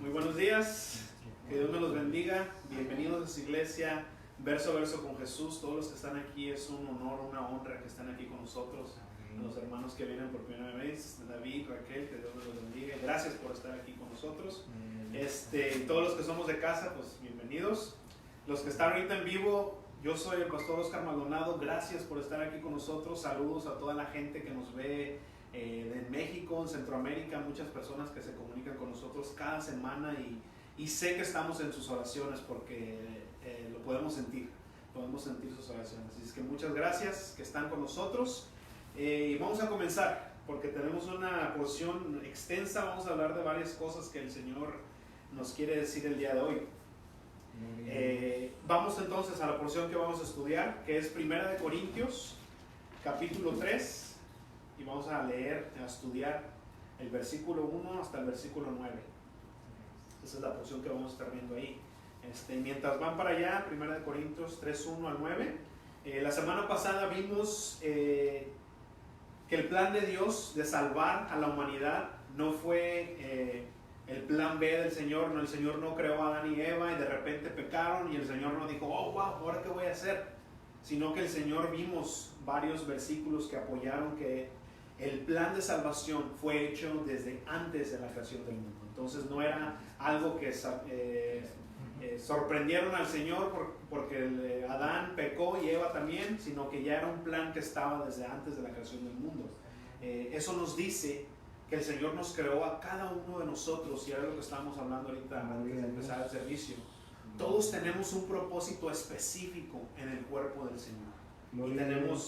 Muy buenos días, que Dios me los bendiga. Bienvenidos a su iglesia, verso a verso con Jesús. Todos los que están aquí, es un honor, una honra que estén aquí con nosotros. A los hermanos que vienen por primera vez, David, Raquel, que Dios me los bendiga. Gracias por estar aquí con nosotros. Todos los que somos de casa, pues bienvenidos. Los que están ahorita en vivo, yo soy el pastor Oscar Maldonado. Gracias por estar aquí con nosotros. Saludos a toda la gente que nos ve en México, en Centroamérica, muchas personas que se comunican con nosotros cada semana y sé que estamos en sus oraciones porque lo podemos sentir sus oraciones. Así es que muchas gracias que están con nosotros y vamos a comenzar porque tenemos una porción extensa. Vamos a hablar de varias cosas que el Señor nos quiere decir el día de hoy. Vamos entonces a la porción que vamos a estudiar, que es 1 Corintios capítulo 3. Y vamos a leer, a estudiar el versículo 1 hasta el versículo 9. Esa es la porción que vamos a estar viendo ahí. Mientras van para allá, 1 Corintios 3, 1 al 9. La semana pasada vimos que el plan de Dios de salvar a la humanidad no fue el plan B del Señor. No, el Señor no creó a Adán y Eva y de repente pecaron y el Señor no dijo, oh wow, ¿ahora qué voy a hacer? Sino que el Señor, vimos varios versículos que apoyaron que el plan de salvación fue hecho desde antes de la creación del mundo. Entonces no era algo que sorprendieron al Señor porque Adán pecó y Eva también, sino que ya era un plan que estaba desde antes de la creación del mundo. Eso nos dice que el Señor nos creó a cada uno de nosotros, y era lo que estábamos hablando ahorita antes de empezar el servicio. Todos tenemos un propósito específico en el cuerpo del Señor. Y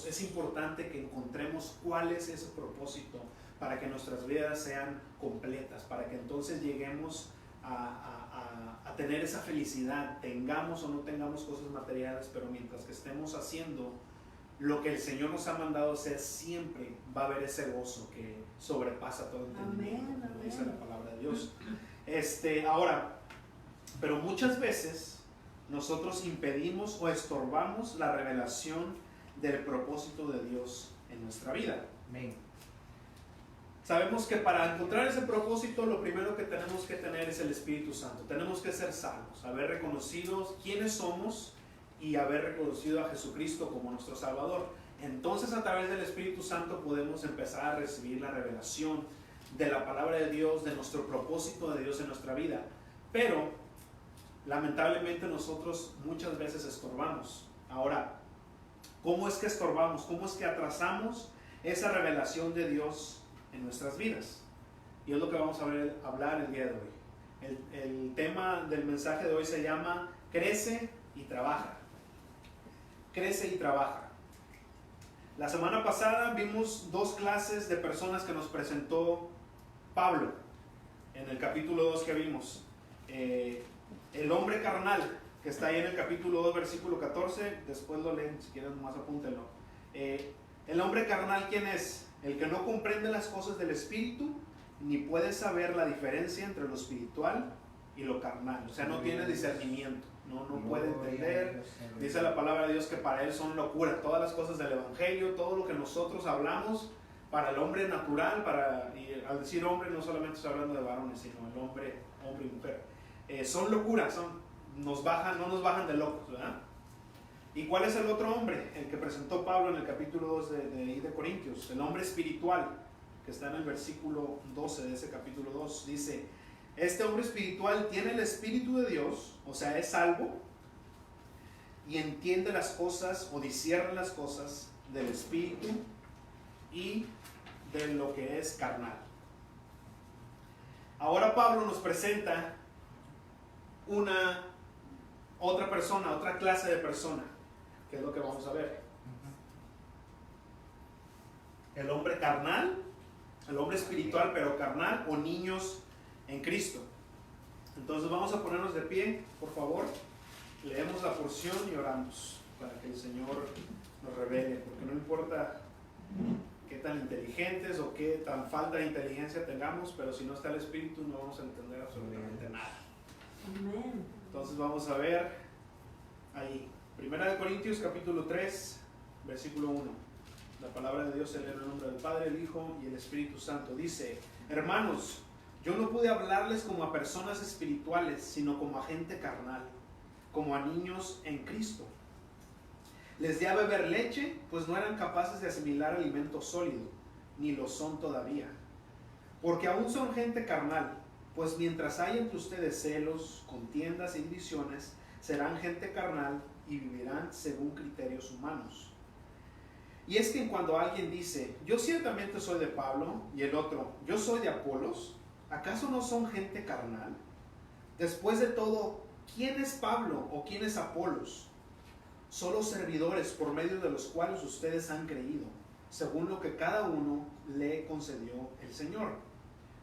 es importante que encontremos cuál es ese propósito para que nuestras vidas sean completas, para que entonces lleguemos a tener esa felicidad, tengamos o no tengamos cosas materiales, pero mientras que estemos haciendo lo que el Señor nos ha mandado hacer, siempre va a haber ese gozo que sobrepasa todo entendimiento, como dice la palabra de Dios. Pero muchas veces nosotros impedimos o estorbamos la revelación del propósito de Dios en nuestra vida. Amén. Sabemos que para encontrar ese propósito, lo primero que tenemos que tener es el Espíritu Santo. Tenemos que ser salvos, haber reconocido quiénes somos y haber reconocido a Jesucristo como nuestro Salvador. Entonces, a través del Espíritu Santo podemos empezar a recibir la revelación de la palabra de Dios, de nuestro propósito de Dios en nuestra vida. Pero lamentablemente nosotros muchas veces estorbamos. Ahora, ¿cómo es que estorbamos? ¿Cómo es que atrasamos esa revelación de Dios en nuestras vidas? Y es lo que vamos a hablar el día de hoy. El tema del mensaje de hoy se llama Crece y trabaja. Crece y trabaja. La semana pasada vimos dos clases de personas que nos presentó Pablo en el capítulo 2 que vimos. El hombre carnal, que está ahí en el capítulo 2, versículo 14, después lo leen, si quieren más apúntenlo. El hombre carnal, ¿quién es? El que no comprende las cosas del espíritu, ni puede saber la diferencia entre lo espiritual y lo carnal. O sea, no tiene discernimiento, no puede entender. Dice la palabra de Dios que para él son locura todas las cosas del evangelio, todo lo que nosotros hablamos para el hombre natural, y al decir hombre no solamente estoy hablando de varones, sino el hombre y mujer. Son locuras, no nos bajan de locos, ¿verdad? ¿Y cuál es el otro hombre? El que presentó Pablo en el capítulo 2 de Corintios, el hombre espiritual, que está en el versículo 12 de ese capítulo 2. Dice, este hombre espiritual tiene el Espíritu de Dios, o sea, es salvo, y entiende las cosas o discierne las cosas del Espíritu y de lo que es carnal. Ahora Pablo nos presenta otra persona, otra clase de persona, que es lo que vamos a ver. El hombre carnal, el hombre espiritual pero carnal, o niños en Cristo. Entonces vamos a ponernos de pie, por favor. Leemos la porción y oramos para que el Señor nos revele, porque no importa qué tan inteligentes o qué tan falta de inteligencia tengamos, pero si no está el Espíritu no vamos a entender absolutamente nada. Amén. Entonces vamos a ver ahí, 1 Corintios capítulo 3, versículo 1. La palabra de Dios se lee en el nombre del Padre, el Hijo y el Espíritu Santo. Dice, hermanos, Yo no pude hablarles como a personas espirituales, sino como a gente carnal, como a niños en Cristo. Les di a beber leche, pues no eran capaces de asimilar alimento sólido, ni lo son todavía. Porque aún son gente carnal, pues mientras hay entre ustedes celos, contiendas y divisiones, serán gente carnal y vivirán según criterios humanos. Y es que cuando alguien dice, yo ciertamente soy de Pablo, y el otro, yo soy de Apolos, ¿acaso no son gente carnal? Después de todo, ¿quién es Pablo o quién es Apolos? Solo servidores por medio de los cuales ustedes han creído, según lo que cada uno le concedió el Señor.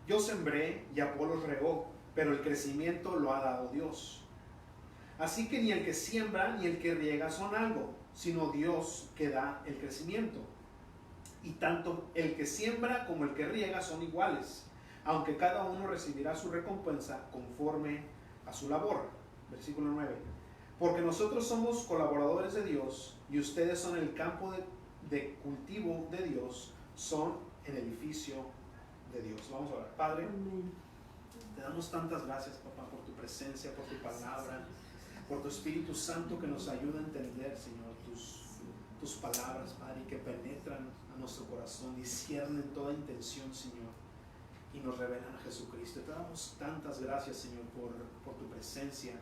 Yo sembré y Apolos regó, pero el crecimiento lo ha dado Dios. Así que ni el que siembra ni el que riega son algo, sino Dios que da el crecimiento. Y tanto el que siembra como el que riega son iguales, aunque cada uno recibirá su recompensa conforme a su labor. Versículo 9. Porque nosotros somos colaboradores de Dios y ustedes son el campo de cultivo de Dios, son el edificio de Dios. Vamos a orar. Padre, te damos tantas gracias, papá, por tu presencia, por tu palabra, por tu Espíritu Santo que nos ayuda a entender, Señor, tus palabras, Padre, y que penetran a nuestro corazón, disciernen toda intención, Señor, y nos revelan a Jesucristo. Te damos tantas gracias, Señor, por tu presencia.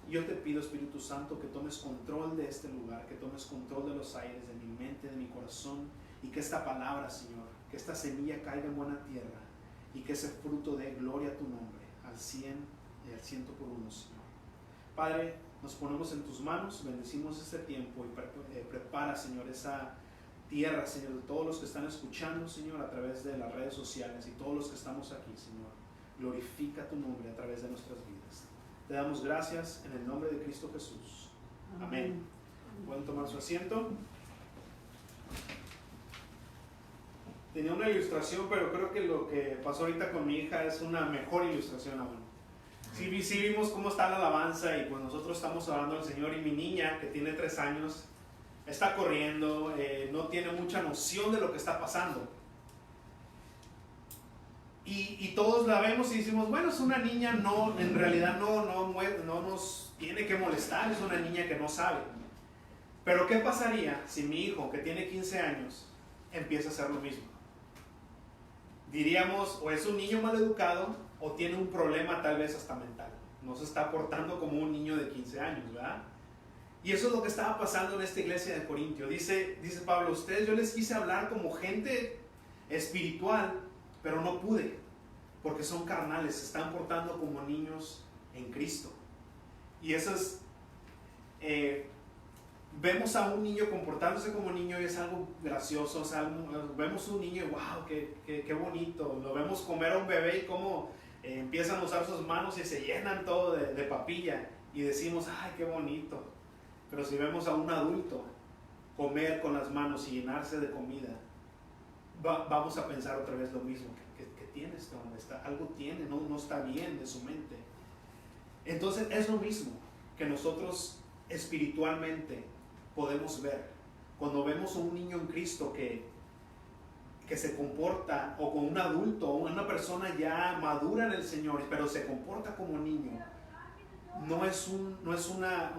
Y yo te pido, Espíritu Santo, que tomes control de este lugar, que tomes control de los aires, de mi mente, de mi corazón, y que esta palabra, Señor, que esta semilla caiga en buena tierra, y que ese fruto dé gloria a tu nombre, al 100 y al 100 por uno, Señor. Padre, nos ponemos en tus manos, bendecimos este tiempo y prepara, Señor, esa tierra, Señor, de todos los que están escuchando, Señor, a través de las redes sociales y todos los que estamos aquí, Señor. Glorifica tu nombre a través de nuestras vidas. Te damos gracias en el nombre de Cristo Jesús. Amén. ¿Pueden tomar su asiento? Tenía una ilustración, pero creo que lo que pasó ahorita con mi hija es una mejor ilustración aún. Sí vimos cómo está la alabanza y pues nosotros estamos orando al Señor y mi niña, que tiene 3 años, está corriendo, no tiene mucha noción de lo que está pasando. Y todos la vemos y decimos, bueno, es una niña, no, en realidad no nos tiene que molestar, es una niña que no sabe. Pero ¿qué pasaría si mi hijo, que tiene 15 años, empieza a hacer lo mismo? Diríamos, o es un niño mal educado, o tiene un problema tal vez hasta mental. No se está portando como un niño de 15 años, ¿verdad? Y eso es lo que estaba pasando en esta iglesia de Corintio. Dice Pablo, ustedes yo les quise hablar como gente espiritual, pero no pude, porque son carnales, se están portando como niños en Cristo. Y eso es, vemos a un niño comportándose como niño y es algo gracioso, o sea, vemos un niño y wow, qué bonito, lo vemos comer a un bebé y cómo empiezan a usar sus manos y se llenan todo de papilla y decimos, ay, qué bonito. Pero si vemos a un adulto comer con las manos y llenarse de comida, vamos a pensar otra vez lo mismo, que tiene este hombre, algo tiene, no está bien de su mente. Entonces es lo mismo que nosotros espiritualmente podemos ver. Cuando vemos a un niño en Cristo que se comporta, o con un adulto, o una persona ya madura en el Señor, pero se comporta como niño, no es una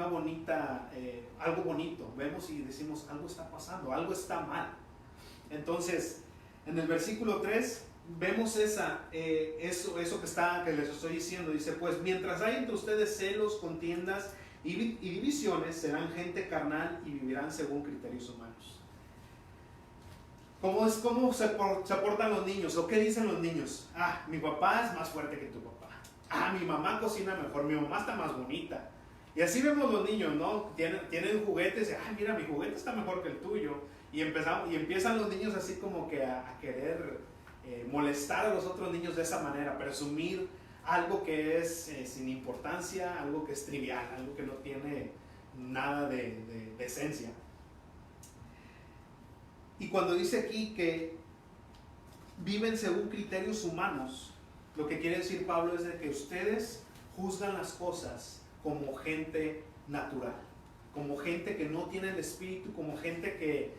bonita, algo bonito. Vemos y decimos, algo está pasando, algo está mal. Entonces, en el versículo 3, vemos eso que les estoy diciendo. Dice, pues mientras hay entre ustedes celos, contiendas y divisiones, serán gente carnal y vivirán según criterios humanos. ¿Cómo se portan los niños? ¿O qué dicen los niños? Ah, mi papá es más fuerte que tu papá. Ah, mi mamá cocina mejor, mi mamá está más bonita. Y así vemos los niños, ¿no? Tienen juguetes y, ah, mira, mi juguete está mejor que el tuyo. Y empiezan los niños así como que a querer molestar a los otros niños de esa manera, presumir algo que es sin importancia, algo que es trivial, algo que no tiene nada de esencia. Y cuando dice aquí que viven según criterios humanos, lo que quiere decir Pablo es de que ustedes juzgan las cosas como gente natural, como gente que no tiene el espíritu, como gente que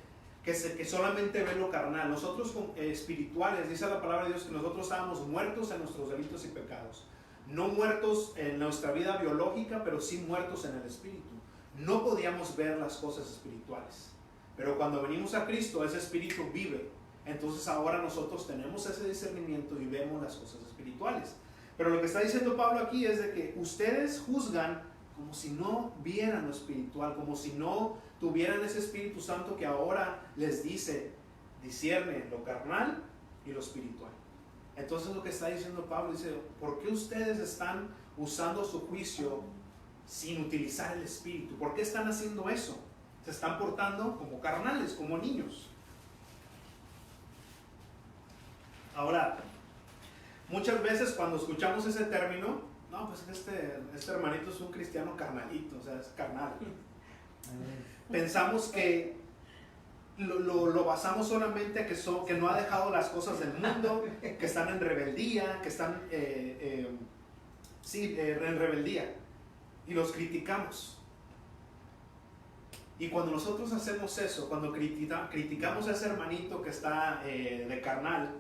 que solamente ven lo carnal. Nosotros espirituales, dice la palabra de Dios que nosotros estábamos muertos en nuestros delitos y pecados. No muertos en nuestra vida biológica, pero sí muertos en el espíritu. No podíamos ver las cosas espirituales. Pero cuando venimos a Cristo, ese espíritu vive. Entonces ahora nosotros tenemos ese discernimiento y vemos las cosas espirituales. Pero lo que está diciendo Pablo aquí es de que ustedes juzgan como si no vieran lo espiritual, como si no tuvieran ese Espíritu Santo que ahora les dice, discierne lo carnal y lo espiritual. Entonces lo que está diciendo Pablo dice, ¿por qué ustedes están usando su juicio sin utilizar el Espíritu? ¿Por qué están haciendo eso? Se están portando como carnales, como niños. Ahora, muchas veces cuando escuchamos ese término, no, pues este hermanito es un cristiano carnalito, o sea, es carnal. Pensamos que lo basamos solamente a que no ha dejado las cosas del mundo, que están en rebeldía, que están en rebeldía, y los criticamos. Y cuando nosotros hacemos eso, cuando criticamos a ese hermanito que está de carnal,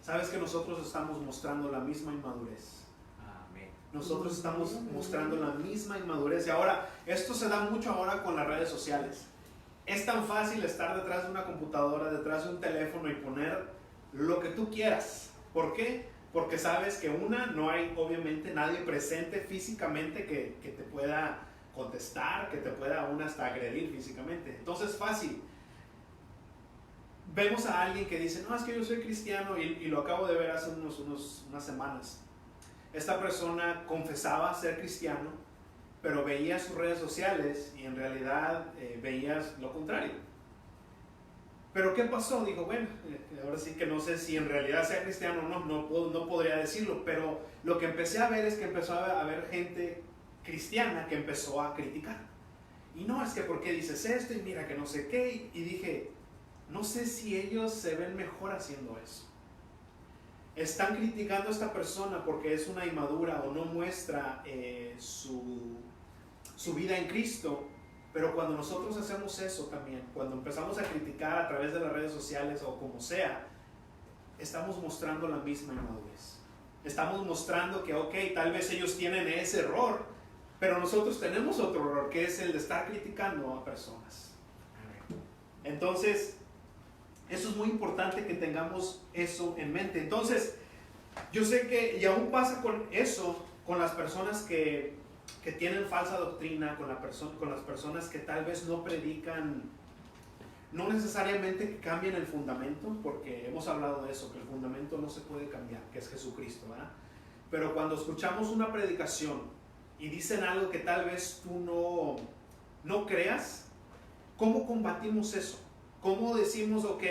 sabes que nosotros estamos mostrando la misma inmadurez. Nosotros estamos mostrando la misma inmadurez. Y ahora, esto se da mucho ahora con las redes sociales. Es tan fácil estar detrás de una computadora, detrás de un teléfono y poner lo que tú quieras. ¿Por qué? Porque sabes que no hay obviamente nadie presente físicamente que te pueda contestar, que te pueda aún hasta agredir físicamente. Entonces, fácil. Vemos a alguien que dice, no, es que yo soy cristiano y lo acabo de ver hace unas semanas. Esta persona confesaba ser cristiano, pero veía sus redes sociales y en realidad veías lo contrario. ¿Pero qué pasó? Dijo, bueno, ahora sí que no sé si en realidad sea cristiano o no podría decirlo, pero lo que empecé a ver es que empezó a haber gente cristiana que empezó a criticar. Y no, es que ¿por qué dices esto? Y mira que no sé qué. Y dije, no sé si ellos se ven mejor haciendo eso. Están criticando a esta persona porque es una inmadura o no muestra su vida en Cristo. Pero cuando nosotros hacemos eso también, cuando empezamos a criticar a través de las redes sociales o como sea, estamos mostrando la misma inmadurez. Estamos mostrando que, ok, tal vez ellos tienen ese error, pero nosotros tenemos otro error, que es el de estar criticando a personas. Entonces, eso es muy importante que tengamos eso en mente. Entonces, yo sé que, y aún pasa con eso, con las personas que tienen falsa doctrina, con las personas que tal vez no predican, no necesariamente que cambien el fundamento, porque hemos hablado de eso, que el fundamento no se puede cambiar, que es Jesucristo, ¿verdad? Pero cuando escuchamos una predicación y dicen algo que tal vez tú no creas, ¿cómo combatimos eso? ¿Cómo decimos, ok,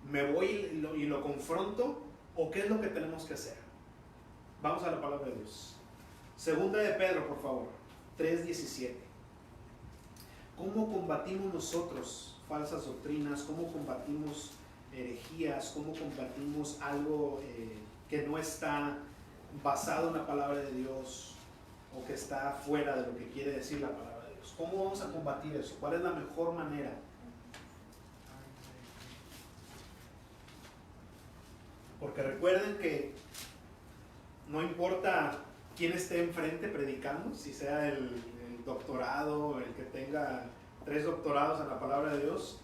me voy y lo confronto? ¿O qué es lo que tenemos que hacer? Vamos a la palabra de Dios. Segunda de Pedro, por favor, 3:17. ¿Cómo combatimos nosotros falsas doctrinas? ¿Cómo combatimos herejías? ¿Cómo combatimos algo que no está basado en la palabra de Dios o que está fuera de lo que quiere decir la palabra de Dios? ¿Cómo vamos a combatir eso? ¿Cuál es la mejor manera? Porque recuerden que no importa quién esté enfrente predicando, si sea el doctorado, el que tenga 3 doctorados en la palabra de Dios,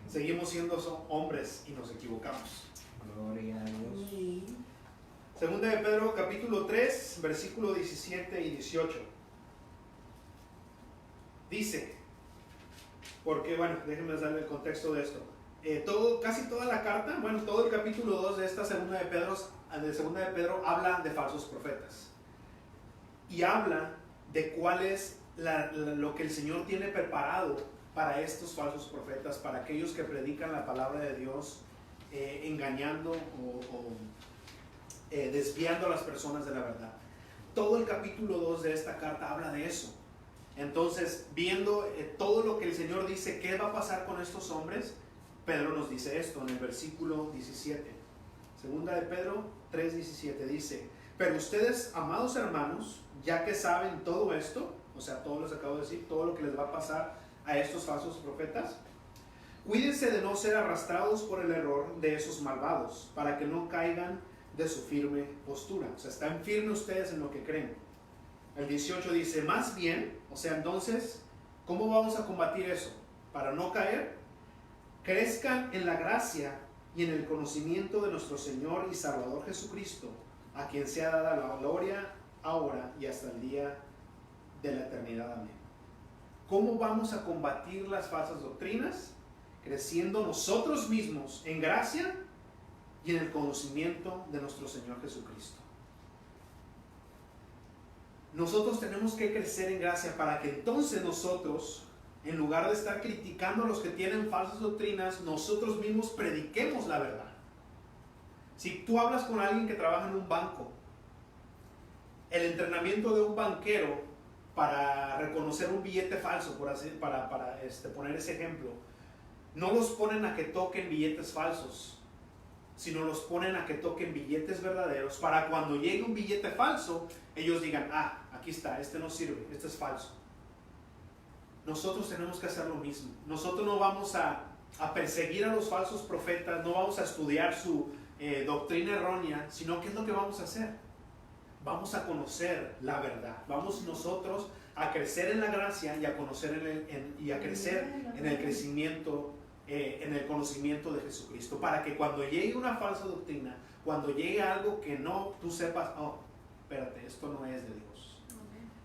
seguimos siendo hombres y nos equivocamos. Gloria a Dios. Segunda de Pedro, capítulo 3, versículo 17 y 18. Dice, porque bueno, déjenme darle el contexto de esto. Casi toda la carta, bueno, todo el capítulo 2 de esta segunda de Pedro habla de falsos profetas. Y habla de cuál es lo que el Señor tiene preparado para estos falsos profetas, para aquellos que predican la palabra de Dios, engañando o desviando a las personas de la verdad. Todo el capítulo 2 de esta carta habla de eso. Entonces, viendo todo lo que el Señor dice, ¿qué va a pasar con estos hombres? Pedro nos dice esto en el versículo 17. Segunda de Pedro 3:17 dice, pero ustedes, amados hermanos, ya que saben todo esto, o sea, todo les acabo de decir, todo lo que les va a pasar a estos falsos profetas, Cuídense de no ser arrastrados por el error de esos malvados, para que no caigan de su firme postura. O sea, están firmes ustedes en lo que creen. El 18 dice, más bien, o sea, entonces, ¿cómo vamos a combatir eso? Para no caer, crezcan en la gracia y en el conocimiento de nuestro Señor y Salvador Jesucristo, a quien sea dada la gloria ahora y hasta el día de la eternidad. Amén. ¿Cómo vamos a combatir las falsas doctrinas? Creciendo nosotros mismos en gracia y en el conocimiento de nuestro Señor Jesucristo. Nosotros tenemos que crecer en gracia para que entonces nosotros, en lugar de estar criticando a los que tienen falsas doctrinas, nosotros mismos prediquemos la verdad. Si tú hablas con alguien que trabaja en un banco, el entrenamiento de un banquero para reconocer un billete falso, para poner ese ejemplo, no los ponen a que toquen billetes falsos, sino los ponen a que toquen billetes verdaderos, para cuando llegue un billete falso, ellos digan, aquí está, este no sirve, este es falso. Nosotros tenemos que hacer lo mismo. Nosotros no vamos a perseguir a los falsos profetas, no vamos a estudiar su doctrina errónea, sino ¿qué es lo que vamos a hacer? Vamos a conocer la verdad. Vamos nosotros a crecer en la gracia y a conocer y a crecer en el crecimiento, en el conocimiento de Jesucristo, para que cuando llegue una falsa doctrina, cuando llegue algo que no, tú sepas, espérate, esto no es de Dios.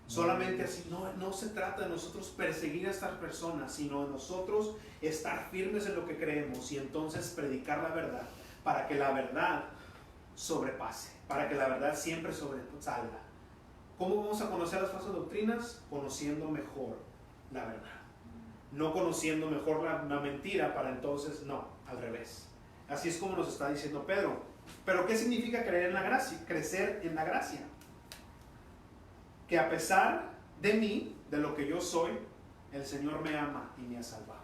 Solamente así, no se trata de nosotros perseguir a estas personas, sino de nosotros estar firmes en lo que creemos y entonces predicar la verdad, para que la verdad sobrepase, para que la verdad siempre sobresalga. ¿Cómo vamos a conocer las falsas doctrinas? Conociendo mejor la verdad. No conociendo mejor la mentira, para entonces, no, al revés. Así es como nos está diciendo Pedro. Pero ¿qué significa creer en la gracia? Crecer en la gracia. Que a pesar de mí, de lo que yo soy, el Señor me ama y me ha salvado.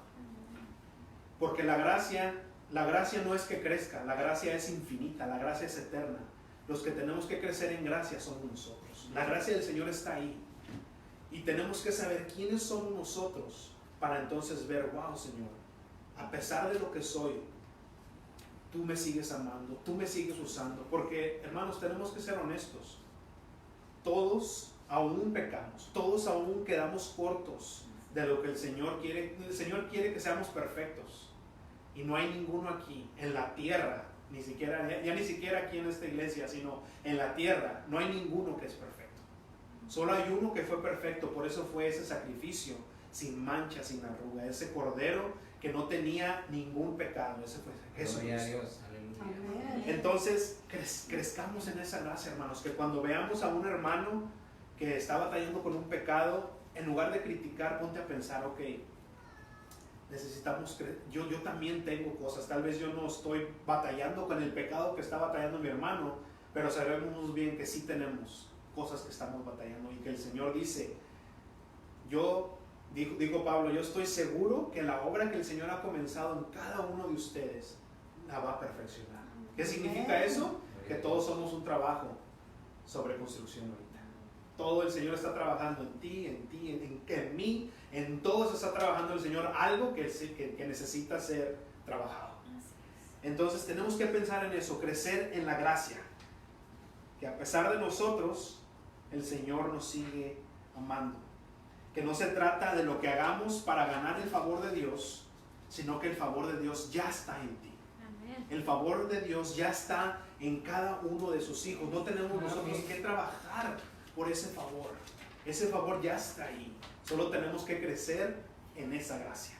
Porque la gracia no es que crezca, la gracia es infinita, la gracia es eterna. Los que tenemos que crecer en gracia somos nosotros. La gracia del Señor está ahí. Y tenemos que saber quiénes somos nosotros para entonces ver, wow, Señor, a pesar de lo que soy, tú me sigues amando, tú me sigues usando. Porque, hermanos, tenemos que ser honestos. Todos aún pecamos, todos aún quedamos cortos de lo que el Señor quiere. El Señor quiere que seamos perfectos. Y no hay ninguno aquí, en la tierra, ni siquiera aquí en esta iglesia, sino en la tierra, no hay ninguno que es perfecto. Solo hay uno que fue perfecto, por eso fue ese sacrificio, sin mancha, sin arruga, ese cordero que no tenía ningún pecado, ese fue Jesucristo. Entonces, crezcamos en esa gracia, hermanos, que cuando veamos a un hermano que está batallando con un pecado, en lugar de criticar, ponte a pensar, ok, necesitamos, yo también tengo cosas, tal vez yo no estoy batallando con el pecado que está batallando mi hermano, pero sabemos bien que sí tenemos cosas que estamos batallando y que el Señor dice, dijo Pablo, yo estoy seguro que la obra que el Señor ha comenzado en cada uno de ustedes la va a perfeccionar. ¿Qué significa eso? Que todos somos un trabajo sobre construcción ahorita. Todo el Señor está trabajando en ti, en mí, en todos está trabajando el Señor algo que necesita ser trabajado. Entonces tenemos que pensar en eso, crecer en la gracia, que a pesar de nosotros, el Señor nos sigue amando. Que no se trata de lo que hagamos para ganar el favor de Dios, sino que el favor de Dios ya está en ti. El favor de Dios ya está en cada uno de sus hijos. No tenemos nosotros que trabajar por ese favor. Ese favor ya está ahí. Solo tenemos que crecer en esa gracia.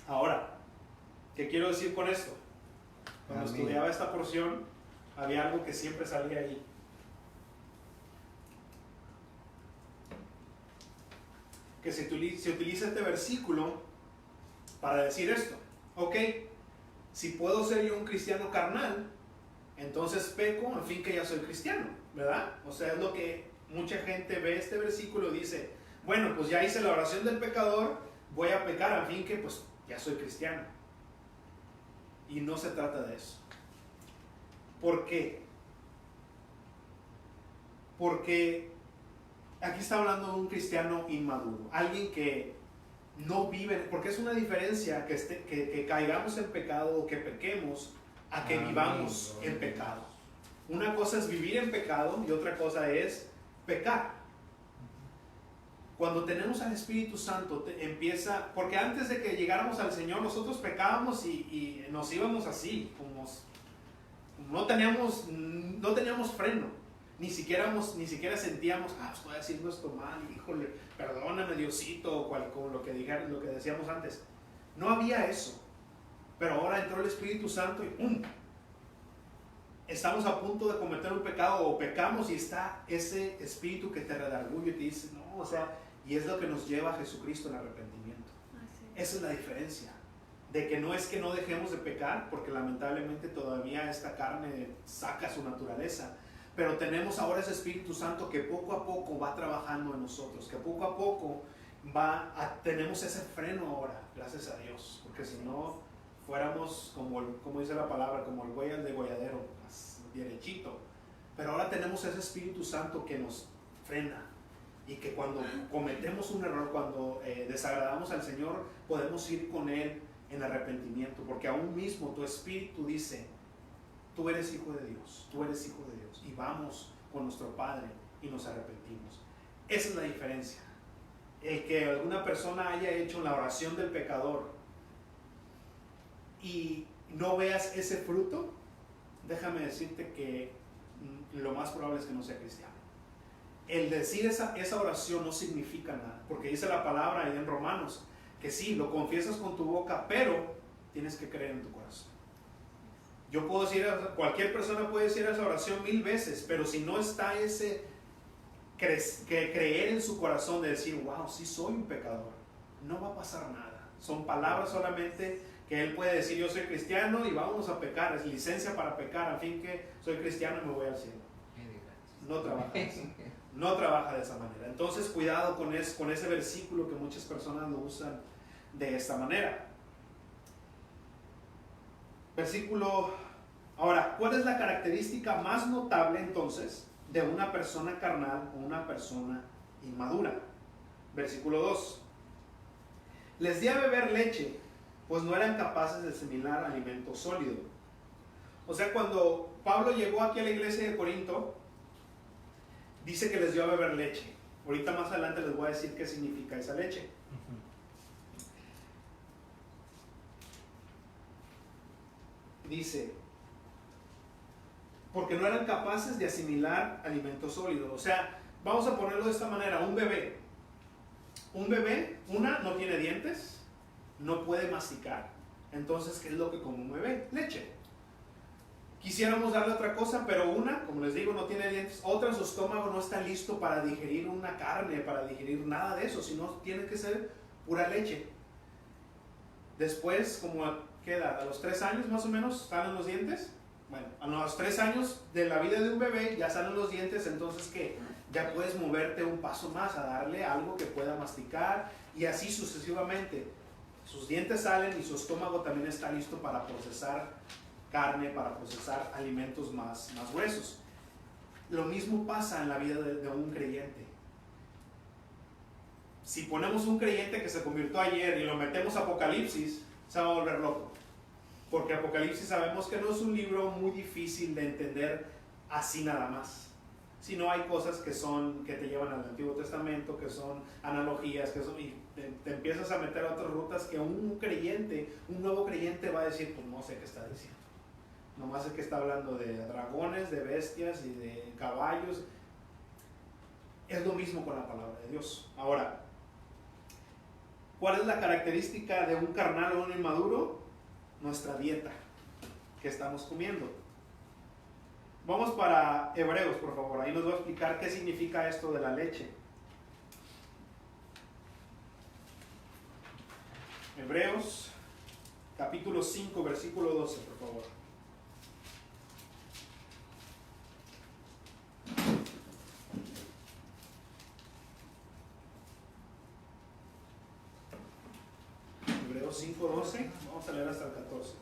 Ahora, ¿qué quiero decir con esto? Cuando estudiaba esta porción, había algo que siempre salía ahí. Que se utiliza este versículo para decir esto. Ok, si puedo ser yo un cristiano carnal, entonces peco, en fin que ya soy cristiano, ¿verdad? O sea, es lo que mucha gente ve este versículo y dice, bueno, pues ya hice la oración del pecador, voy a pecar, en fin que pues ya soy cristiano. Y no se trata de eso. ¿Por qué? Porque aquí está hablando de un cristiano inmaduro, alguien que no viven, porque es una diferencia que caigamos en pecado o que pequemos a que vivamos en pecado. Una cosa es vivir en pecado y otra cosa es pecar. Cuando tenemos al Espíritu Santo empieza, porque antes de que llegáramos al Señor nosotros pecábamos y nos íbamos así, como no teníamos freno, ni siquiera sentíamos, estoy haciendo esto mal, híjole, perdóname Diosito, como lo que decíamos antes. No había eso, pero ahora entró el Espíritu Santo y ¡pum! Estamos a punto de cometer un pecado o pecamos y está ese espíritu que te redarguye y te dice, no, y es lo que nos lleva a Jesucristo en arrepentimiento. Esa es la diferencia, de que no es que no dejemos de pecar, porque lamentablemente todavía esta carne saca su naturaleza, pero tenemos ahora ese Espíritu Santo que poco a poco va trabajando en nosotros, que poco a poco tenemos ese freno ahora, gracias a Dios, porque si no fuéramos como dice la palabra, como el buey al degolladero, derechito. Pero ahora tenemos ese Espíritu Santo que nos frena y que cuando cometemos un error, cuando desagradamos al Señor, podemos ir con Él en arrepentimiento, porque aún mismo tu espíritu dice, tú eres hijo de Dios, tú eres hijo de Dios, y vamos con nuestro Padre y nos arrepentimos. Esa es la diferencia. El que alguna persona haya hecho la oración del pecador y no veas ese fruto, déjame decirte que lo más probable es que no sea cristiano. El decir esa oración no significa nada, porque dice la palabra ahí en Romanos, que sí, lo confiesas con tu boca, pero tienes que creer en tu corazón. Yo puedo decir, cualquier persona puede decir esa oración 1000 veces, pero si no está ese creer en su corazón de decir, wow, sí soy un pecador, no va a pasar nada. Son palabras solamente que él puede decir, yo soy cristiano y vamos a pecar, es licencia para pecar, al fin que soy cristiano y me voy al cielo. No trabaja así. No trabaja de esa manera. Entonces cuidado con ese versículo que muchas personas lo usan de esta manera. Ahora, ¿cuál es la característica más notable entonces de una persona carnal o una persona inmadura? Versículo 2. Les di a beber leche, pues no eran capaces de asimilar alimento sólido. O sea, cuando Pablo llegó aquí a la iglesia de Corinto, dice que les dio a beber leche. Ahorita más adelante les voy a decir qué significa esa leche. Dice, porque no eran capaces de asimilar alimento sólido. O sea, vamos a ponerlo de esta manera, un bebé, no tiene dientes, no puede masticar. Entonces, ¿qué es lo que come un bebé? Leche. Quisiéramos darle otra cosa, pero como les digo, no tiene dientes. Otra, su estómago no está listo para digerir una carne, para digerir nada de eso, sino tiene que ser pura leche. Después, ¿qué edad? ¿A los 3 años más o menos salen los dientes? Bueno, a los 3 años de la vida de un bebé ya salen los dientes, entonces ¿qué? Ya puedes moverte un paso más a darle algo que pueda masticar y así sucesivamente. Sus dientes salen y su estómago también está listo para procesar carne, para procesar alimentos más gruesos. Lo mismo pasa en la vida de un creyente. Si ponemos un creyente que se convirtió ayer y lo metemos a Apocalipsis, se va a volver loco. Porque Apocalipsis sabemos que no es un libro muy difícil de entender así nada más. Sino hay cosas que te llevan al Antiguo Testamento, que son analogías, y te empiezas a meter a otras rutas que un nuevo creyente va a decir, pues no sé qué está diciendo. Nomás es que está hablando de dragones, de bestias y de caballos. Es lo mismo con la palabra de Dios. Ahora, ¿cuál es la característica de un carnal o un inmaduro? Nuestra dieta que estamos comiendo. Vamos para Hebreos, por favor. Ahí nos va a explicar qué significa esto de la leche. Hebreos, capítulo 5, versículo 12, por favor. Hebreos 5:12, vamos a leer hasta el 14.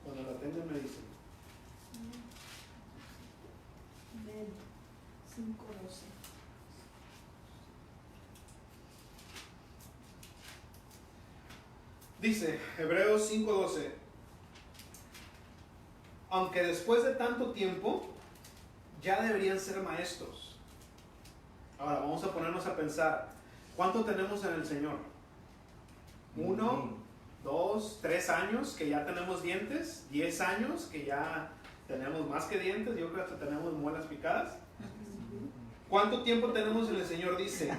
Cuando la tengan me dicen. 5:12. Dice Hebreos 5:12, aunque después de tanto tiempo ya deberían ser maestros. Ahora vamos a ponernos a pensar, ¿cuánto tenemos en el Señor? 1, 2, 3 años que ya tenemos dientes, 10 años que ya tenemos más que dientes, yo creo que hasta tenemos muelas picadas. ¿Cuánto tiempo tenemos en el Señor? Dice,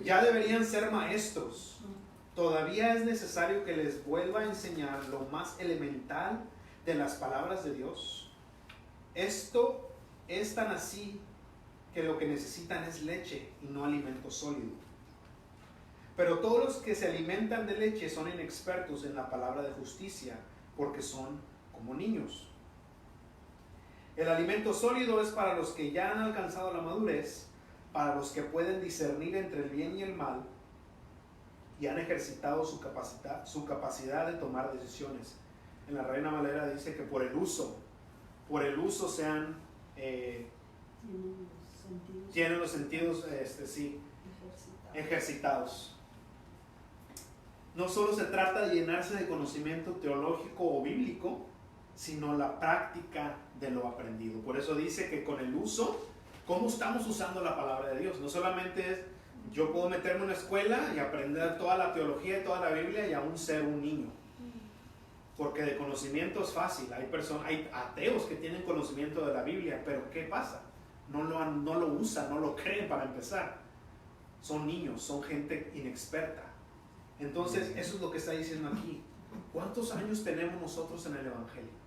ya deberían ser maestros. Todavía es necesario que les vuelva a enseñar lo más elemental de las palabras de Dios. Esto es tan así que lo que necesitan es leche y no alimento sólido. Pero todos los que se alimentan de leche son inexpertos en la palabra de justicia, porque son como niños. El alimento sólido es para los que ya han alcanzado la madurez, para los que pueden discernir entre el bien y el mal y han ejercitado su capacidad de tomar decisiones. En la Reina Valera dice que por el uso sean tienen los sentidos ejercitados. No solo se trata de llenarse de conocimiento teológico o bíblico, sino la práctica de lo aprendido. Por eso dice que con el uso, ¿cómo estamos usando la palabra de Dios? No solamente es, yo puedo meterme en una escuela y aprender toda la teología y toda la Biblia y aún ser un niño. Porque de conocimiento es fácil. Hay ateos que tienen conocimiento de la Biblia, pero ¿qué pasa? No lo usan, no lo creen para empezar. Son niños, son gente inexperta. Entonces, eso es lo que está diciendo aquí. ¿Cuántos años tenemos nosotros en el Evangelio?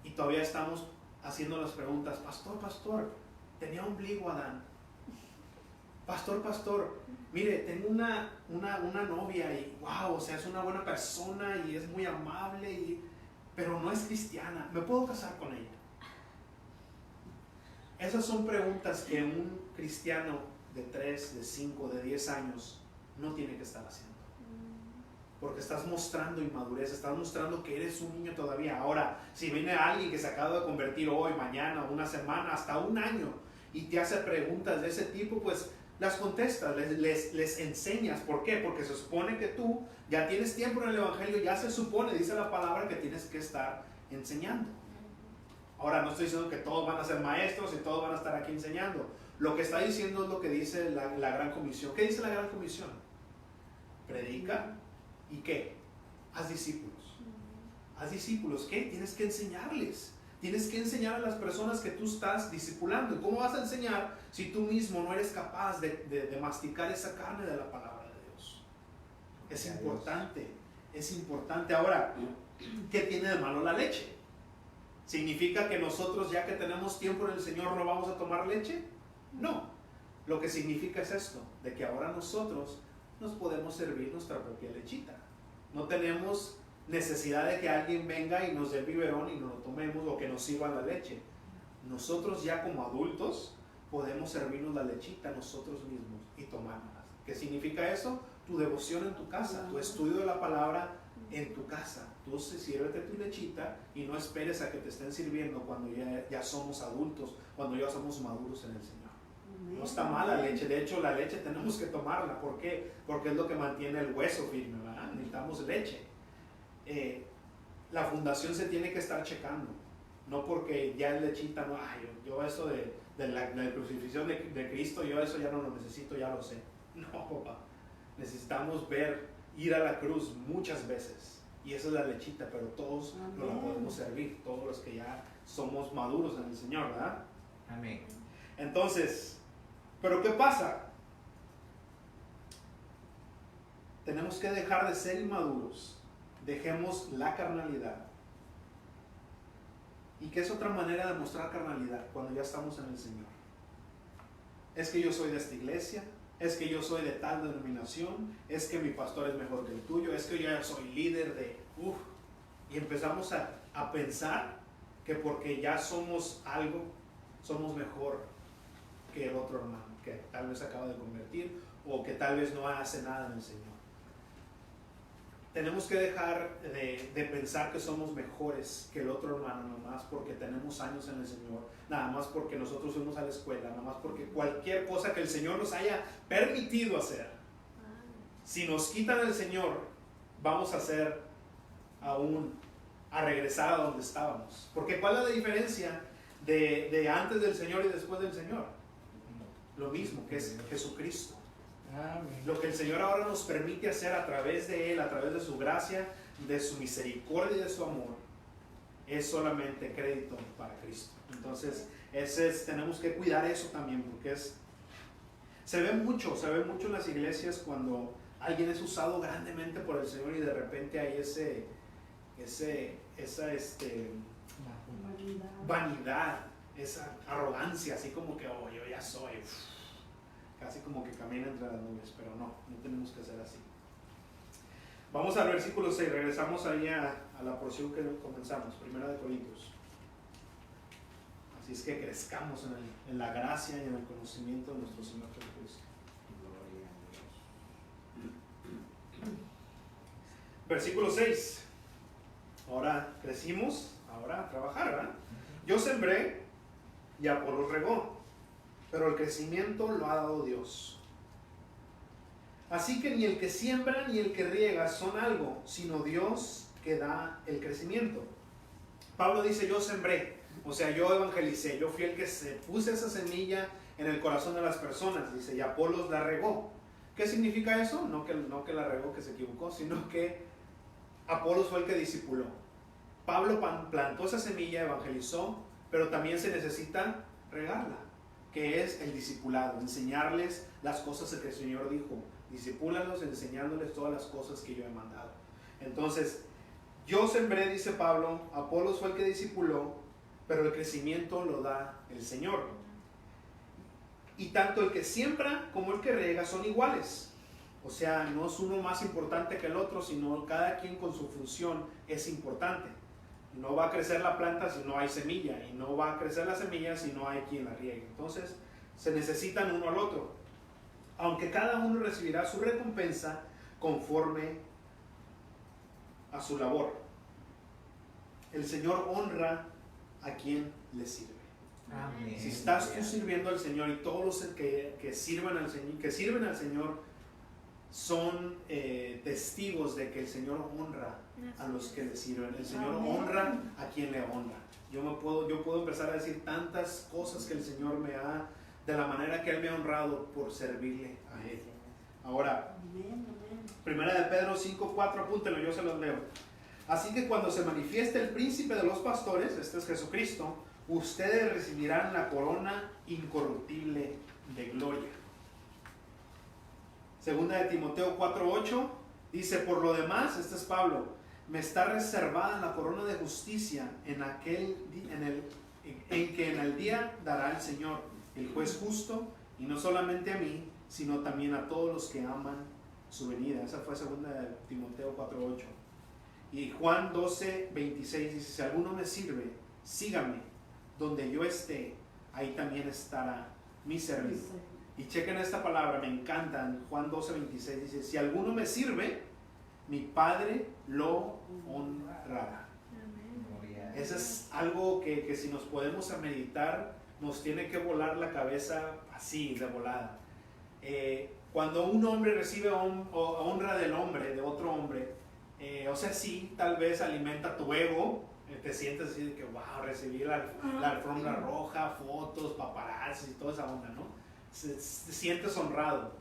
Y todavía estamos haciendo las preguntas, pastor, tenía ombligo Adán. Pastor, mire, tengo una novia y wow, o sea, es una buena persona y es muy amable, pero no es cristiana. ¿Me puedo casar con ella? Esas son preguntas que un cristiano de 3, de 5, de 10 años no tiene que estar haciendo. Porque estás mostrando inmadurez, estás mostrando que eres un niño todavía. Ahora, si viene alguien que se acaba de convertir hoy, mañana, una semana, hasta un año, y te hace preguntas de ese tipo, pues las contestas, les enseñas. ¿Por qué? Porque se supone que tú ya tienes tiempo en el Evangelio, ya se supone, dice la palabra, que tienes que estar enseñando. Ahora, no estoy diciendo que todos van a ser maestros y todos van a estar aquí enseñando. Lo que está diciendo es lo que dice la Gran Comisión. ¿Qué dice la Gran Comisión? Predica. ¿Y qué? Haz discípulos. Haz discípulos. ¿Qué? Tienes que enseñarles. Tienes que enseñar a las personas que tú estás discipulando. ¿Cómo vas a enseñar si tú mismo no eres capaz de masticar esa carne de la palabra de Dios? Es importante. Es importante. Ahora, ¿qué tiene de malo la leche? ¿Significa que nosotros, ya que tenemos tiempo en el Señor, no vamos a tomar leche? No. Lo que significa es esto, de que ahora nosotros nos podemos servir nuestra propia lechita. No tenemos necesidad de que alguien venga y nos dé el biberón y nos lo tomemos o que nos sirva la leche. Nosotros ya como adultos podemos servirnos la lechita nosotros mismos y tomárnosla. ¿Qué significa eso? Tu devoción en tu casa, tu estudio de la palabra en tu casa. Tú sírvete tu lechita y no esperes a que te estén sirviendo cuando ya somos adultos, cuando ya somos maduros en el Señor. No está mal la leche, de hecho la leche tenemos que tomarla. ¿Por qué? Porque es lo que mantiene el hueso firme, ¿verdad? Necesitamos leche. La fundación se tiene que estar checando, no porque ya es lechita, no, yo eso de la crucifixión de Cristo, yo eso ya no lo necesito, ya lo sé. No, papá. Necesitamos ir a la cruz muchas veces, y esa es la lechita, pero todos no la podemos servir, todos los que ya somos maduros en el Señor, ¿verdad? Amén. Entonces, ¿pero qué pasa? Tenemos que dejar de ser inmaduros. Dejemos la carnalidad. ¿Y qué es otra manera de mostrar carnalidad cuando ya estamos en el Señor? Es que yo soy de esta iglesia, es que yo soy de tal denominación, es que mi pastor es mejor que el tuyo, es que yo ya soy líder de... Y empezamos a pensar que porque ya somos algo, somos mejor que el otro hermano, que tal vez acaba de convertir o que tal vez no hace nada en el Señor. Tenemos que dejar de pensar que somos mejores que el otro hermano, nomás porque tenemos años en el Señor, nada más porque nosotros fuimos a la escuela, nada más porque cualquier cosa que el Señor nos haya permitido hacer. Si nos quitan el Señor, vamos a hacer a regresar a donde estábamos. Porque ¿cuál es la diferencia de antes del Señor y después del Señor? Lo mismo, que es Jesucristo. Lo que el Señor ahora nos permite hacer a través de Él, a través de su gracia, de su misericordia y de su amor, es solamente crédito para Cristo. Entonces, tenemos que cuidar eso también, porque se ve mucho en las iglesias cuando alguien es usado grandemente por el Señor y de repente hay esa vanidad, esa arrogancia, así como que, oh, yo ya soy, casi como que camina entre las nubes, pero no tenemos que ser así. Vamos al versículo 6, regresamos ahí a la porción que comenzamos, 1 Corintios. Así es que crezcamos en la gracia y en el conocimiento de nuestro Señor Jesucristo. Gloria a Dios. Versículo 6. Ahora crecimos, ahora a trabajar, ¿verdad? Yo sembré y Apolos regó, pero el crecimiento lo ha dado Dios. Así que ni el que siembra ni el que riega son algo, sino Dios que da el crecimiento. Pablo dice, yo sembré, o sea, yo evangelicé, yo fui el que puse esa semilla en el corazón de las personas, dice, y Apolos la regó. ¿Qué significa eso? No que la regó, que se equivocó, sino que Apolos fue el que discipuló. Pablo plantó esa semilla, evangelizó, pero también se necesita regarla, que es el discipulado, enseñarles las cosas que el Señor dijo. Discipúlalos enseñándoles todas las cosas que yo he mandado. Entonces, yo sembré, dice Pablo, Apolos fue el que discipuló, pero el crecimiento lo da el Señor. Y tanto el que siembra como el que riega son iguales. O sea, no es uno más importante que el otro, sino cada quien con su función es importante. No va a crecer la planta si no hay semilla, y no va a crecer la semilla si no hay quien la riegue. Entonces, se necesitan uno al otro. Aunque cada uno recibirá su recompensa conforme a su labor. El Señor honra a quien le sirve. Amén. Si estás tú sirviendo al Señor y todos los que sirven al Señor son testigos de que el Señor honra a los que le sirven. El Señor honra a quien le honra. Yo puedo empezar a decir tantas cosas que el Señor me ha, de la manera que Él me ha honrado por servirle a Él. Ahora, 1 de Pedro 5:4, apúntenlo, yo se los leo. Así que cuando se manifieste el príncipe de los pastores, este es Jesucristo, ustedes recibirán la corona incorruptible de gloria. 2 de Timoteo 4:8 dice, por lo demás, este es Pablo, me está reservada la corona de justicia en que en el día dará el Señor, el juez justo, y no solamente a mí, sino también a todos los que aman su venida. Esa fue 2 de Timoteo 4:8. Y Juan 12:26 dice, si alguno me sirve, sígame, donde yo esté, ahí también estará mi servicio. Y chequen esta palabra, me encanta. Juan 12:26 dice, si alguno me sirve, mi Padre lo honrará. Eso es algo que si nos podemos a meditar, nos tiene que volar la cabeza así, de volada. Cuando un hombre recibe honra del hombre, de otro hombre, o sea, sí, tal vez alimenta tu ego, te sientes así de que, wow, recibí la alfombra roja, fotos, paparazzi y toda esa onda, ¿no? Te sientes honrado.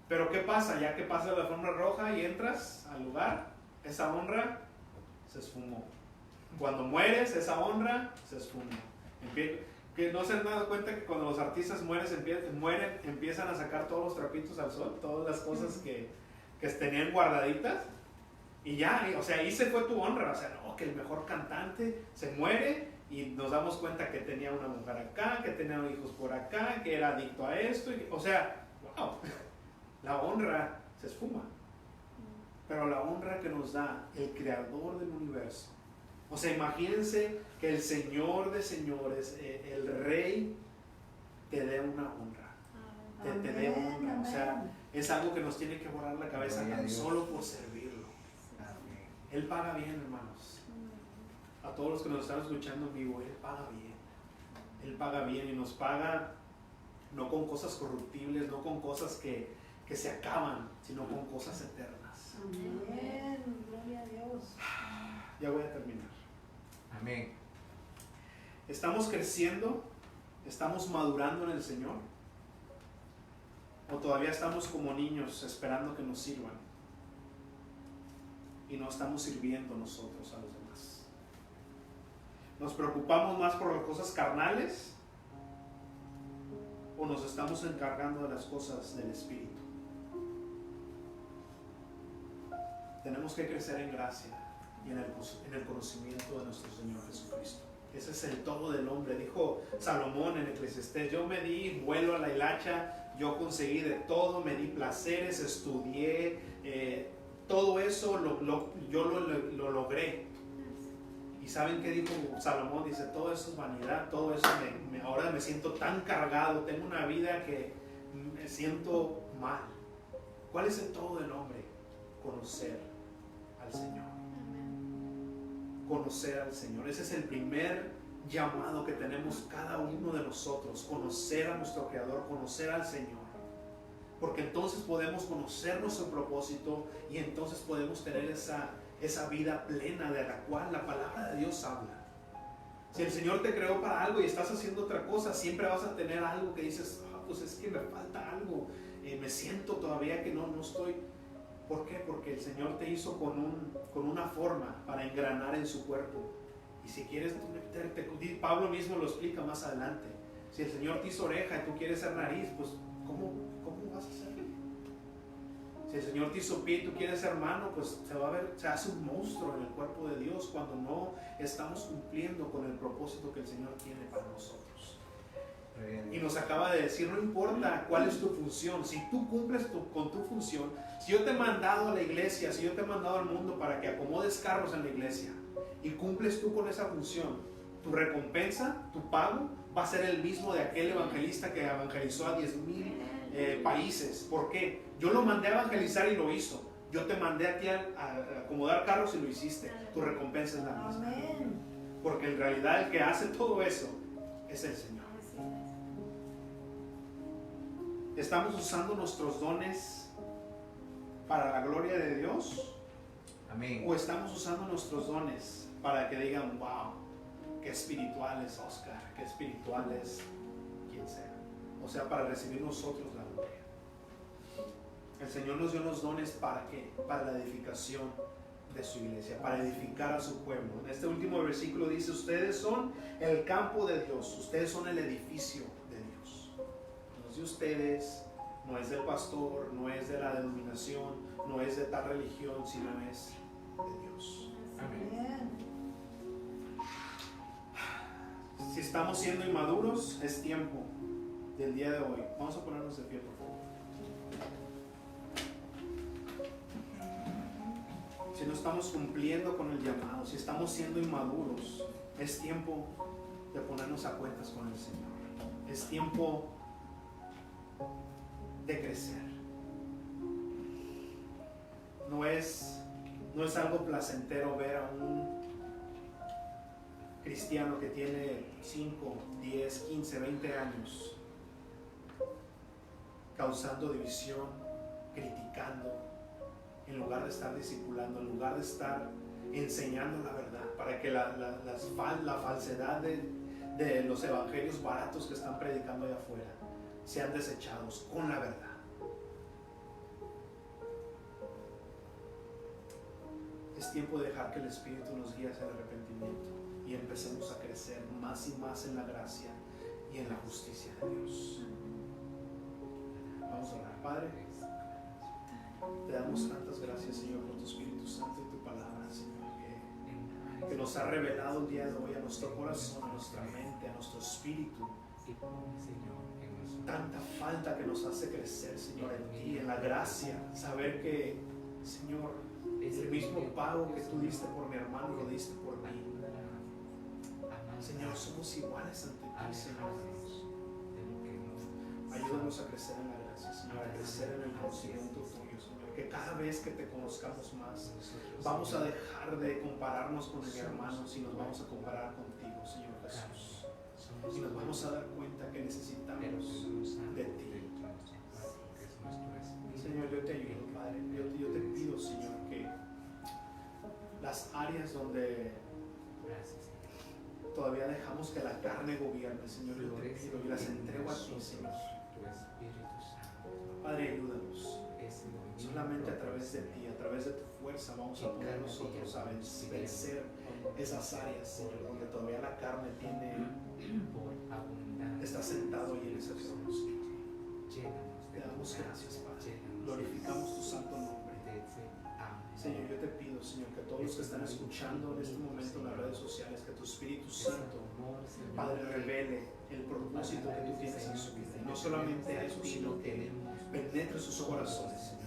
Pero ¿qué pasa? Ya que pasa la alfombra roja y entras al lugar, esa honra se esfumó. Cuando mueres, esa honra se esfumó. Que no se han dado cuenta que cuando los artistas mueren, empiezan a sacar todos los trapitos al sol, todas las cosas que tenían guardaditas, y ya, o sea, ahí se fue tu honra. O sea, no, que el mejor cantante se muere y nos damos cuenta que tenía una mujer acá, que tenía hijos por acá, que era adicto a esto, o sea, wow, la honra se esfuma. Pero la honra que nos da el creador del universo, o sea, imagínense que el Señor de señores, el Rey, te dé una honra, te dé honra. O sea, es algo que nos tiene que volar la cabeza tan solo por servirlo. Él paga bien, hermanos. A todos los que nos están escuchando en vivo, Él paga bien. Él paga bien y nos paga no con cosas corruptibles, no con cosas que se acaban, sino con cosas eternas. más. Amén. Gloria a Dios. Ya voy a terminar. Amén. ¿Estamos creciendo? ¿Estamos madurando en el Señor? ¿O todavía estamos como niños esperando que nos sirvan? Y no estamos sirviendo nosotros a los demás. ¿Nos preocupamos más por las cosas carnales? ¿O nos estamos encargando de las cosas del Espíritu? Tenemos que crecer en gracia y en el conocimiento de nuestro Señor Jesucristo. Ese es el todo del hombre. Dijo Salomón en Eclesiastés: yo me di vuelo a la hilacha, yo conseguí de todo, me di placeres, estudié, todo eso yo lo logré. ¿Y saben qué dijo Salomón? Dice: todo eso es vanidad, todo eso ahora me siento tan cargado, tengo una vida que me siento mal. ¿Cuál es el todo del hombre? Conocer al Señor. Conocer al Señor. Ese es el primer llamado que tenemos cada uno de nosotros: conocer a nuestro Creador, conocer al Señor. Porque entonces podemos conocer nuestro propósito y entonces podemos tener esa vida plena de la cual la palabra de Dios habla. Si el Señor te creó para algo y estás haciendo otra cosa, siempre vas a tener algo que dices: pues es que me falta algo, me siento todavía que no estoy. ¿Por qué? Porque el Señor te hizo con una forma para engranar en su cuerpo. Y si quieres meterte, Pablo mismo lo explica más adelante. Si el Señor te hizo oreja y tú quieres ser nariz, pues ¿cómo vas a hacerlo? Si el Señor te hizo pie y tú quieres ser mano, pues se hace un monstruo en el cuerpo de Dios cuando no estamos cumpliendo con el propósito que el Señor tiene para nosotros. Y nos acaba de decir: no importa cuál es tu función, si tú cumples con tu función. Si yo te he mandado a la iglesia, si yo te he mandado al mundo para que acomodes carros en la iglesia y cumples tú con esa función, tu recompensa, tu pago va a ser el mismo de aquel evangelista que evangelizó a 10,000 países. ¿Por qué? Yo lo mandé a evangelizar y lo hizo. Yo te mandé a ti a acomodar carros y lo hiciste. Tu recompensa es la misma. Amén. Porque en realidad el que hace todo eso es el Señor. ¿Estamos usando nuestros dones para la gloria de Dios? Amén. ¿O estamos usando nuestros dones para que digan: wow, qué espiritual es Oscar, qué espiritual es quien sea? O sea, para recibir nosotros la gloria. El Señor nos dio los dones ¿para qué? Para la edificación de su iglesia, para edificar a su pueblo. En este último versículo dice: ustedes son el campo de Dios, ustedes son el edificio de Dios. No es de ustedes, no es del pastor, no es de la denominación, no es de tal religión, sino es de Dios. Amén. Si estamos siendo inmaduros, es tiempo del día de hoy. Vamos a ponernos de pie, por favor. Si no estamos cumpliendo con el llamado, si estamos siendo inmaduros, es tiempo de ponernos a cuentas con el Señor. Es tiempo de crecer. No es algo placentero ver a un cristiano que tiene 5, 10, 15, 20 años causando división, criticando, en lugar de estar discipulando, en lugar de estar enseñando la verdad, para que la falsedad de los evangelios baratos que están predicando allá afuera sean desechados con la verdad. Es tiempo de dejar que el Espíritu nos guíe hacia el arrepentimiento y empecemos a crecer más y más en la gracia y en la justicia de Dios. Vamos a orar. Padre, te damos tantas gracias, Señor, por tu Espíritu Santo y tu palabra, Señor, que nos ha revelado el día de hoy a nuestro corazón, a nuestra mente, a nuestro espíritu. Tanta falta que nos hace crecer, Señor, en ti, en la gracia. Saber que, Señor, el mismo pago que tú diste por mi hermano, lo diste por mí. Señor, somos iguales ante ti, Señor. Ayúdanos a crecer en la gracia, Señor, a crecer en el conocimiento tuyo, Señor. Que cada vez que te conozcamos más, vamos a dejar de compararnos con mi hermano, si nos vamos a comparar contigo, Señor Jesús. Y nos vamos a dar cuenta que necesitamos de ti. nuestro espíritu. Señor, yo te ayudo, Padre. Yo te pido, Señor, que las áreas donde Gracias, Señor. todavía dejamos que la carne gobierne, Señor, yo te Florece pido y las en entrego a ti, nosotros Señor. tu Espíritu Santo. Padre, ayúdanos. Ese movimiento Solamente a través de ti, a través de tu fuerza, vamos a poder nosotros a vencer esas áreas, Señor, donde todavía la carne por abundancia. está sentado ahí en ese trono, Señor. Llénanos Te de tu damos gracia, gracias, Padre. llénanos Glorificamos tu santo nombre. de ese amor. Señor, yo te pido, Señor, que todos los que están escuchando en este momento en las redes sociales, que tu Espíritu Santo, Padre, revele el propósito que tú tienes en su vida. Y no solamente eso, sino que penetre sus corazones, Señor.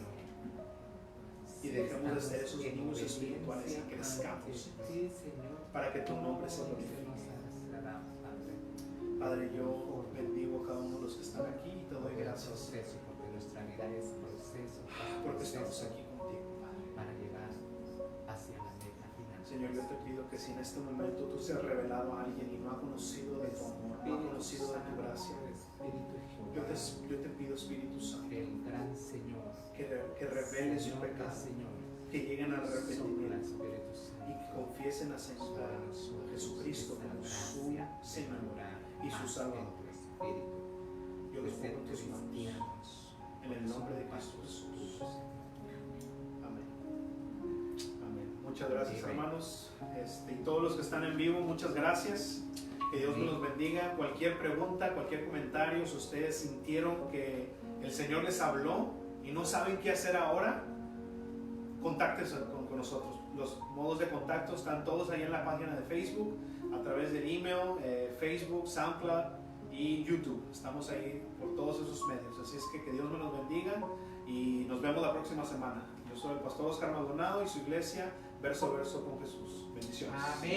Y dejemos de ser esos niños espirituales y crezcamos, para que tu nombre se glorifique. Padre, yo bendigo a cada uno de los que están aquí y te doy gracias Porque nuestra vida es proceso, porque estamos aquí contigo, Padre. para llegar hacia la meta final. Señor, yo te pido que si en este momento tú se has revelado a alguien y no ha conocido de tu amor, no ha conocido de tu gracia, yo te pido, Espíritu Santo, el gran Señor, que revele su Señor, pecado, Señor, que lleguen al sopla arrepentimiento Espíritu y Santo que confiesen a Jesucristo como su Señor y su Salvador. Yo los pongo en tus manos, en el nombre de Cristo Jesús. Amén. Amén. Muchas gracias, hermanos. Y todos los que están en vivo, muchas gracias. Que Dios nos bendiga. Cualquier pregunta, cualquier comentario, si ustedes sintieron que el Señor les habló y no saben qué hacer ahora, contáctense con nosotros. Los modos de contacto están todos ahí en la página de Facebook, a través del email, Facebook, SoundCloud y YouTube. Estamos ahí por todos esos medios. Así es que Dios me los bendiga y nos vemos la próxima semana. Yo soy el pastor Oscar Maldonado y su iglesia, verso a verso con Jesús. Bendiciones. Amén.